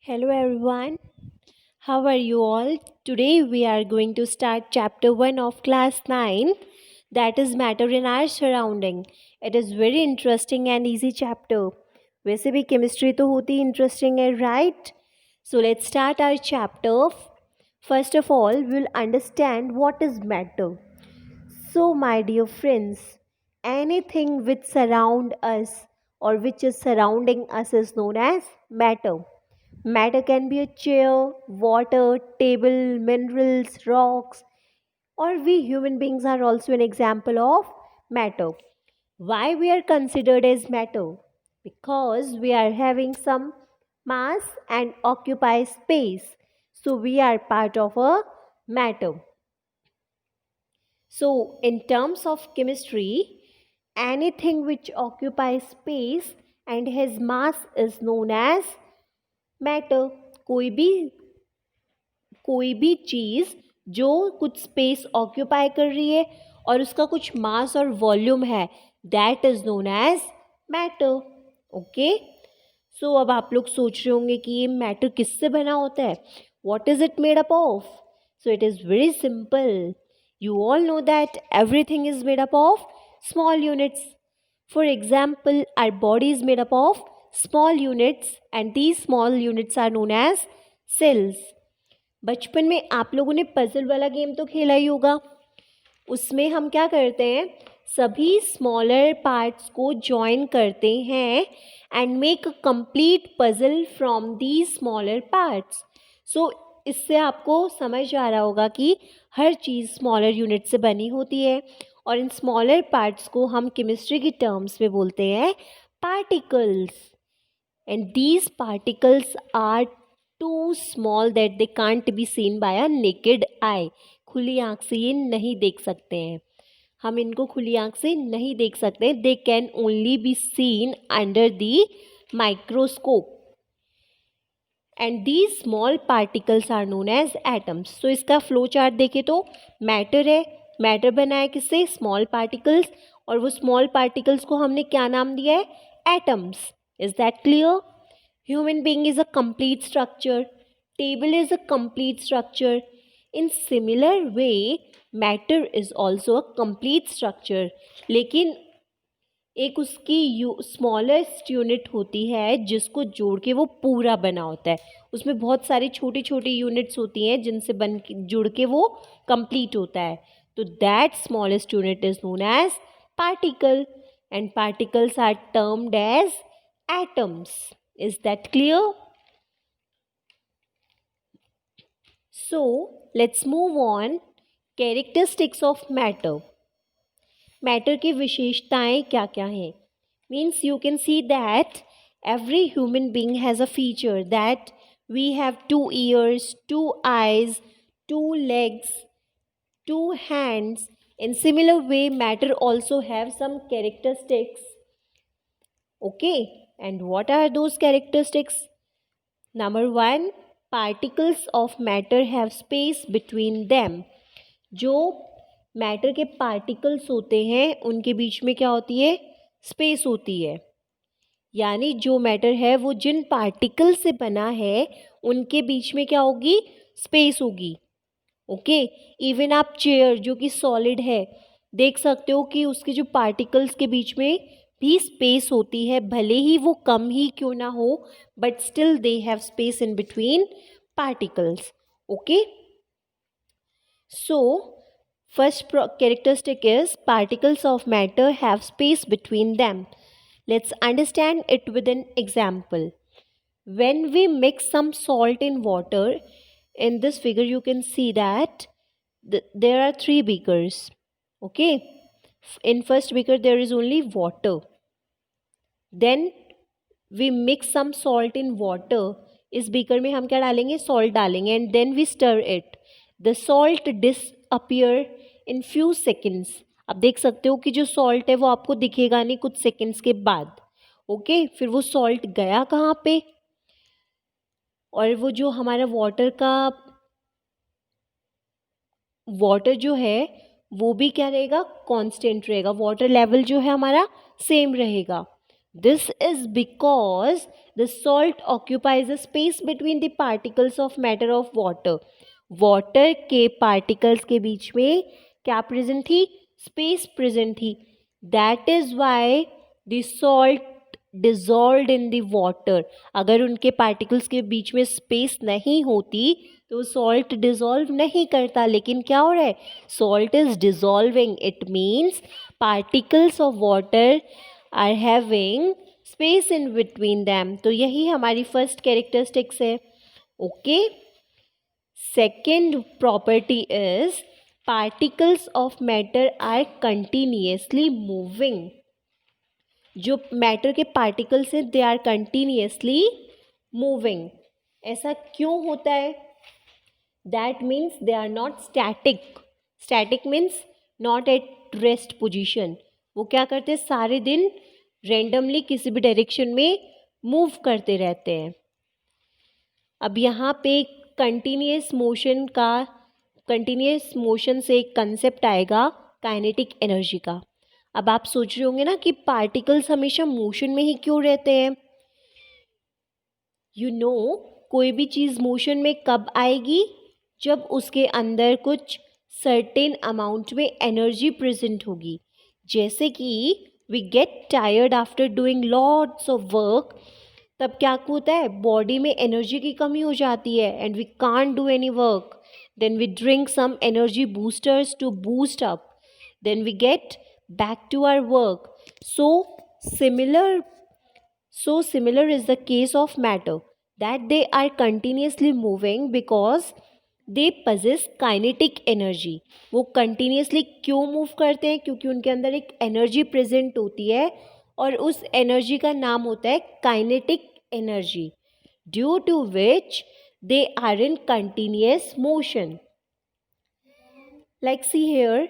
Hello everyone, how are you all? Today we are going to start chapter 1 of class 9, that is matter in our surrounding. It is very interesting and easy chapter. वैसे भी chemistry तो होती interesting है, right? So let's start our chapter. First of all, we'll understand what is matter. So my dear friends, anything which surround us or which is surrounding us is known as matter. Matter can be a chair, water, table, minerals, rocks, or we human beings are also an example of matter. Why we are considered as matter? Because we are having some mass and occupy space. So we are part of a matter. So in terms of chemistry, anything which occupies space and has mass is known as matter. कोई भी कोई भी चीज़ जो कुछ space occupy कर रही है और उसका कुछ मास और वॉल्यूम है, that is known as matter. Okay, so अब आप लोग सोच रहे होंगे कि ये मैटर किससे बना होता है, what is it made up of. So it is very simple. You all know that everything is made up of small units. For example, our body is made up of small units and these small units are known as cells. बचपन में आप लोगों ने puzzle वाला game तो खेला ही होगा. उसमें हम क्या करते हैं, सभी स्मॉलर पार्ट्स को जॉइन करते हैं and make a complete puzzle from the smaller parts. So इससे आपको समझ आ रहा होगा कि हर चीज़ स्मॉलर यूनिट से बनी होती है और इन स्मॉलर पार्ट्स को हम केमिस्ट्री की टर्म्स में बोलते हैं particles. And these particles are too small that they can't be seen by a naked eye. खुली आंख से ये नहीं देख सकते हैं, हम इनको खुली आंख से नहीं देख सकते. They can only be seen under the microscope and these small particles are known as atoms. So इसका फ्लो चार्ट देखें तो मैटर है, मैटर बना है किससे, स्मॉल पार्टिकल्स, और वो स्मॉल पार्टिकल्स को हमने क्या नाम दिया है, atoms. Is that clear? Human being is a complete structure. Table is a complete structure. In similar way, matter is also a complete structure. लेकिन एक उसकी स्मॉलेस्ट यूनिट होती है जिसको जोड़ के वो पूरा बना होता है. उसमें बहुत सारी छोटी छोटी यूनिट्स होती हैं जिनसे जुड़ के वो कंप्लीट होता है. तो that smallest unit is known as particle and particles are termed as atoms. Is that clear? So let's move on. Characteristics of matter. Matter की विशेषताएं क्या क्या हैं? Means you can see that every human being has a feature that we have 2 ears, 2 eyes, 2 legs, 2 hands. In similar way, matter also have some characteristics. Okay, and what are those characteristics? Number 1, particles of matter have space between them. जो matter के particles होते हैं उनके बीच में क्या होती है, space होती है. यानी जो मैटर है वो जिन पार्टिकल से बना है उनके बीच में क्या होगी, स्पेस होगी. ओके, इवन आप चेयर जो कि सॉलिड है देख सकते हो कि उसके जो पार्टिकल्स के बीच में भी स्पेस होती है, भले ही वो कम ही क्यों ना हो, but still they have space in between particles. Okay, so first characteristic is particles of matter have space between them. Let's understand it with an example. When we mix some salt in water, in this figure you can see that there are 3 beakers. Okay, in first beaker there is only water. Then we mix some salt in water. इस beaker में हम क्या डालेंगे, salt डालेंगे and then we stir it. The salt disappear in few seconds. आप देख सकते हो कि जो सॉल्ट है वो आपको दिखेगा नहीं कुछ सेकेंड्स के बाद. ओके, फिर वो सॉल्ट गया कहाँ पे, और वो जो हमारा वाटर जो है वो भी क्या रहेगा, कांस्टेंट रहेगा. वाटर लेवल जो है हमारा सेम रहेगा. This is because the salt occupies a space between the particles of matter of water. Water के पार्टिकल्स के बीच में क्या प्रेजेंट थी? स्पेस प्रेजेंट थी. That is why the salt dissolved in the water. अगर उनके पार्टिकल्स के बीच में स्पेस नहीं होती तो सॉल्ट डिजॉल्व नहीं करता. लेकिन क्या हो रहा है? Salt is dissolving. It means particles of water are having space in between them. तो यही हमारी फर्स्ट कैरेक्टरिस्टिक्स है. Okay. Second property is particles of matter are continuously moving. जो मैटर के पार्टिकल्स हैं दे आर कंटिन्यूसली मूविंग. ऐसा क्यों होता है? That means they are not static. Static means not at rest position. वो क्या करते हैं? सारे दिन रेंडमली किसी भी डायरेक्शन में मूव करते रहते हैं. अब यहाँ पे कंटिन्यूस मोशन से एक कंसेप्ट आएगा काइनेटिक एनर्जी का. अब आप सोच रहे होंगे ना कि पार्टिकल्स हमेशा मोशन में ही क्यों रहते हैं? यू नो, कोई भी चीज़ मोशन में कब आएगी? जब उसके अंदर कुछ सर्टेन अमाउंट में एनर्जी प्रेजेंट होगी. जैसे कि we get tired after doing lots of work. तब क्या होता है? बॉडी में एनर्जी की कमी हो जाती है and we can't do any work. Then we drink some energy boosters to boost up. Then we get back to our work. So similar is the case of matter, that they are continuously moving because they possess kinetic energy. वो continuously क्यों move करते हैं? क्योंकि उनके अंदर एक energy present होती है और उस energy का नाम होता है kinetic energy, due to which they are in continuous motion. Like see here,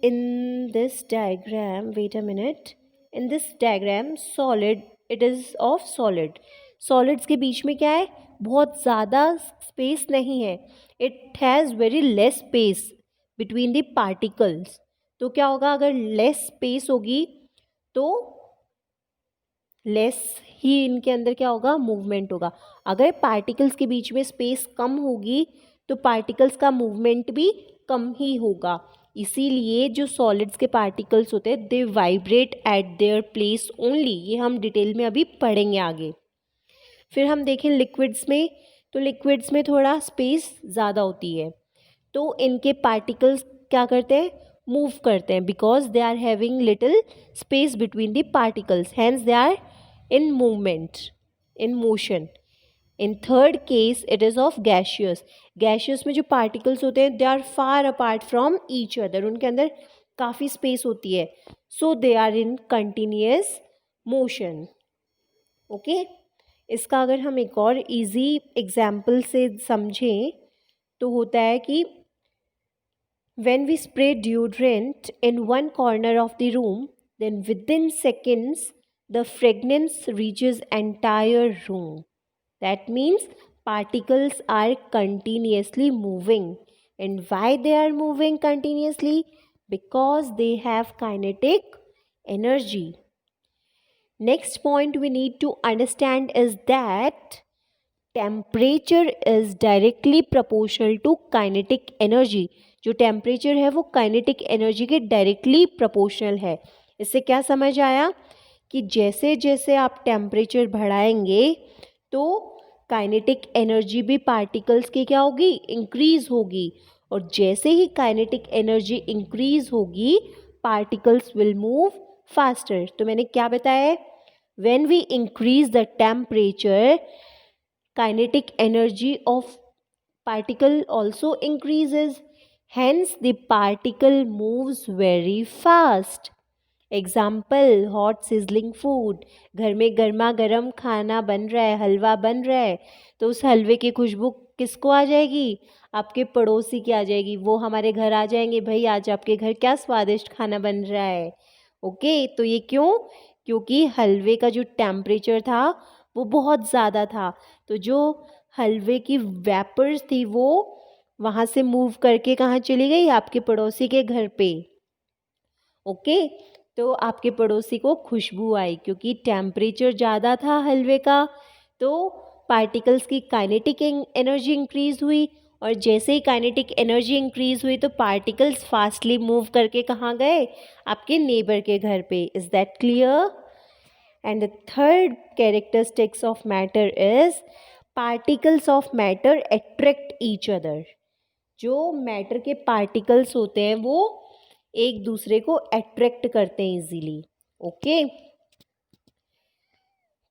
in this diagram, wait a minute, in this diagram solid, it is of solid. Solids के बीच में क्या है? बहुत ज़्यादा स्पेस नहीं है. It has very less space between the particles. तो क्या होगा? अगर लेस स्पेस होगी तो लेस ही इनके अंदर क्या होगा? मूवमेंट होगा. अगर पार्टिकल्स के बीच में स्पेस कम होगी तो पार्टिकल्स का मूवमेंट भी कम ही होगा. इसीलिए जो सॉलिड्स के पार्टिकल्स होते हैं they vibrate at their place only. ये हम डिटेल में अभी पढ़ेंगे आगे. फिर हम देखें लिक्विड्स में, तो लिक्विड्स में थोड़ा स्पेस ज़्यादा होती है. तो इनके पार्टिकल्स क्या करते हैं? मूव करते हैं because they are having little space between the particles, hence they are in movement, in motion. In third case it is of gaseous. Gaseous में जो पार्टिकल्स होते हैं they are far apart from each other. उनके अंदर काफ़ी space होती है. So they are in continuous motion. Okay. इसका अगर हम एक और इजी एग्जाम्पल से समझें तो होता है कि when we spray deodorant in one corner of the room, then within seconds the fragrance reaches entire room. That means particles are continuously moving. And why they are moving continuously? Because they have kinetic energy. Next point we need to understand is that temperature is directly proportional to kinetic energy. जो temperature है वो kinetic energy के directly proportional है. इससे क्या समझ आया? कि जैसे जैसे आप टेम्परेचर बढ़ाएंगे तो काइनेटिक एनर्जी भी पार्टिकल्स की क्या होगी? इंक्रीज होगी. और जैसे ही काइनेटिक एनर्जी इंक्रीज होगी पार्टिकल्स विल मूव फास्टर. तो मैंने क्या बताया है? When we increase the temperature kinetic energy of particle also increases, hence the particle moves very fast. Example, hot sizzling food. घर में गर्मा गर्म खाना बन रहा है, हलवा बन रहा है, तो उस हलवे की खुशबू किसको आ जाएगी? आपके पड़ोसी की आ जाएगी. वो हमारे घर आ जाएंगे, भाई आज आपके घर क्या स्वादिष्ट खाना बन रहा है. ओके. तो ये क्यों? क्योंकि हलवे का जो टेम्परेचर था वो बहुत ज़्यादा था. तो जो हलवे की वेपर्स थी वो वहाँ से मूव करके कहाँ चली गई? आपके पड़ोसी के घर पे. ओके. तो आपके पड़ोसी को खुशबू आई क्योंकि टेम्परेचर ज़्यादा था हलवे का, तो पार्टिकल्स की काइनेटिक एनर्जी इंक्रीज हुई, और जैसे ही काइनेटिक एनर्जी इंक्रीज हुई तो पार्टिकल्स फास्टली मूव करके कहाँ गए, आपके नेबर के घर पे. Is that clear? And the third characteristics of matter is particles of matter attract each other. जो मैटर के पार्टिकल्स होते हैं वो एक दूसरे को अट्रैक्ट करते हैं इजीली. ओके,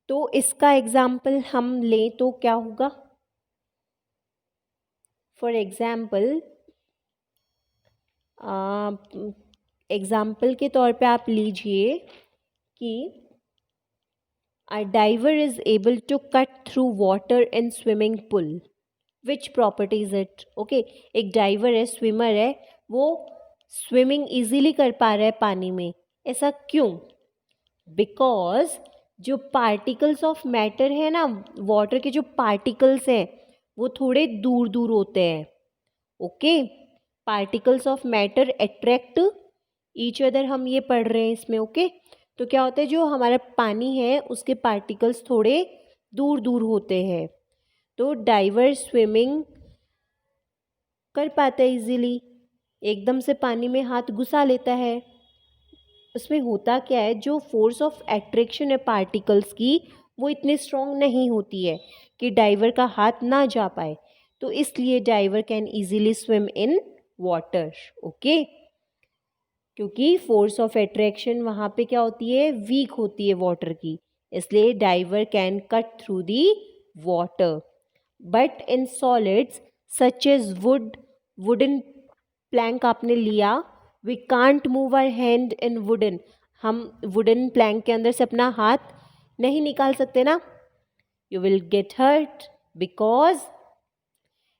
तो इसका एग्जाम्पल हम लें तो क्या होगा? फॉर एग्जाम्पल, एग्जाम्पल के तौर पे आप लीजिए कि a diver is able to cut through water in swimming pool. Which property is it? Okay, एक डाइवर है, स्विमर है, वो स्विमिंग इजीली कर पा रहा है पानी में. ऐसा क्यों? बिकॉज जो पार्टिकल्स ऑफ मैटर है ना, वाटर के जो पार्टिकल्स हैं वो थोड़े दूर दूर होते हैं. Okay, particles of matter attract each other, हम ये पढ़ रहे हैं इसमें. ओके, तो क्या होता है, जो हमारा पानी है उसके पार्टिकल्स थोड़े दूर दूर होते हैं, तो डाइवर स्विमिंग कर पाता है इजीली, एकदम से पानी में हाथ घुसा लेता है. उसमें होता क्या है, जो फोर्स ऑफ एट्रैक्शन है पार्टिकल्स की वो इतनी स्ट्रॉन्ग नहीं होती है कि डाइवर का हाथ ना जा पाए, तो इसलिए diver can easily swim in water. Okay, क्योंकि फोर्स ऑफ एट्रैक्शन वहाँ पे क्या होती है, वीक होती है वाटर की, इसलिए diver can cut through the water. But in solids such as wooden plank आपने लिया, we can't move our hand in wooden. हम वुडन प्लैंक के अंदर से अपना हाथ नहीं निकाल सकते ना, you will get hurt, because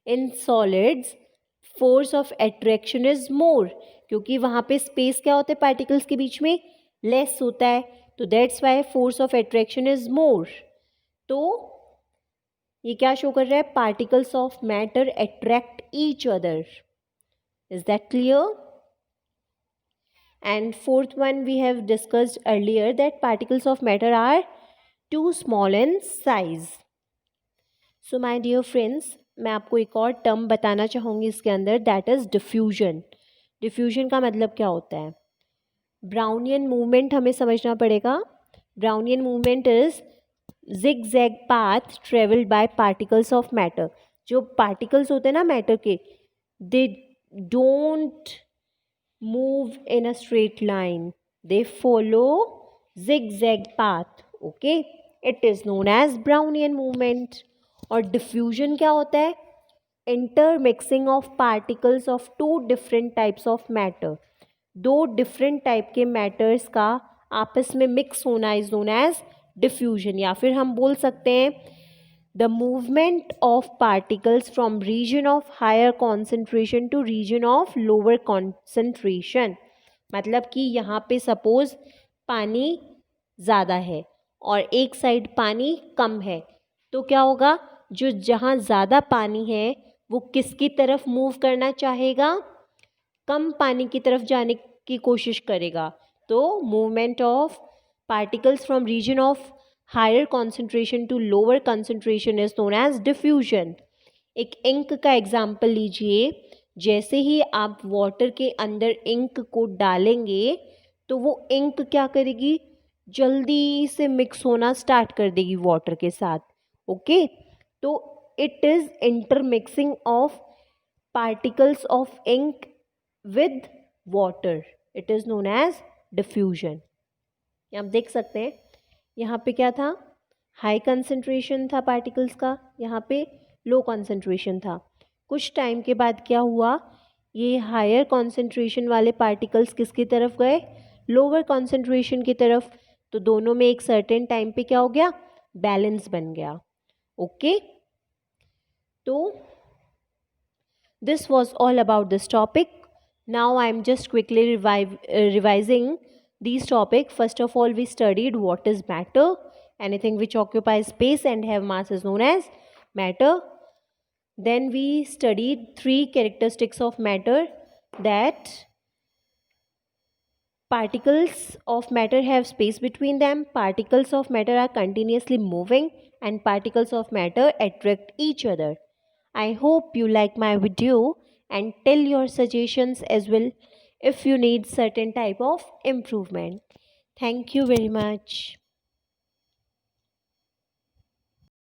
in solids force of attraction is more, क्योंकि वहाँ पे स्पेस क्या होता है पार्टिकल्स के बीच में, लेस होता है, तो that's why force of attraction is मोर. तो ये क्या शो कर रहा है, particles of matter attract each other. Is that clear? And fourth one, we have discussed earlier that particles of matter are too small in size. So my dear friends, मैं आपको एक और टर्म बताना चाहूँगी इसके अंदर, दैट इज़ डिफ्यूजन. डिफ्यूजन का मतलब क्या होता है? ब्राउनियन मूवमेंट हमें समझना पड़ेगा. Brownian movement is zigzag path traveled by particles of matter. जो पार्टिकल्स होते हैं ना मैटर के, they don't move in a straight line, they follow zigzag path. Okay, it is known as Brownian movement. और diffusion क्या होता है? Intermixing of particles of two different types of matter. दो different type के matters का आपस में mix होना is known as diffusion. या फिर हम बोल सकते हैं the movement of particles from region of higher concentration to region of lower concentration. मतलब कि यहाँ पे सपोज पानी ज़्यादा है और एक साइड पानी कम है, तो क्या होगा, जो जहाँ ज़्यादा पानी है वो किसकी तरफ मूव करना चाहेगा, कम पानी की तरफ जाने की कोशिश करेगा. तो movement of particles from region of higher concentration to lower concentration is known as diffusion. एक इंक का एग्जाम्पल लीजिए, जैसे ही आप वाटर के अंदर इंक को डालेंगे तो वो इंक क्या करेगी, जल्दी से मिक्स होना स्टार्ट कर देगी वाटर के साथ. ओके, तो it is intermixing of particles of ink with water, it is known as diffusion. आप देख सकते हैं यहाँ पे क्या था, हाई कंसंट्रेशन था पार्टिकल्स का, यहाँ पे लो कंसंट्रेशन था. कुछ टाइम के बाद क्या हुआ, ये हायर कंसंट्रेशन वाले पार्टिकल्स किसकी तरफ गए, लोअर कंसंट्रेशन की तरफ. तो दोनों में एक सर्टेन टाइम पे क्या हो गया, बैलेंस बन गया. ओके, तो this was all about this topic. Now I am just quickly revising these topics. First of all, we studied what is matter. Anything which occupies space and have mass is known as matter. Then we studied three characteristics of matter, that Particles of matter have space between them. Particles of matter are continuously moving, and particles of matter attract each other. I hope you like my video and tell your suggestions as well if you need certain type of improvement. Thank you very much.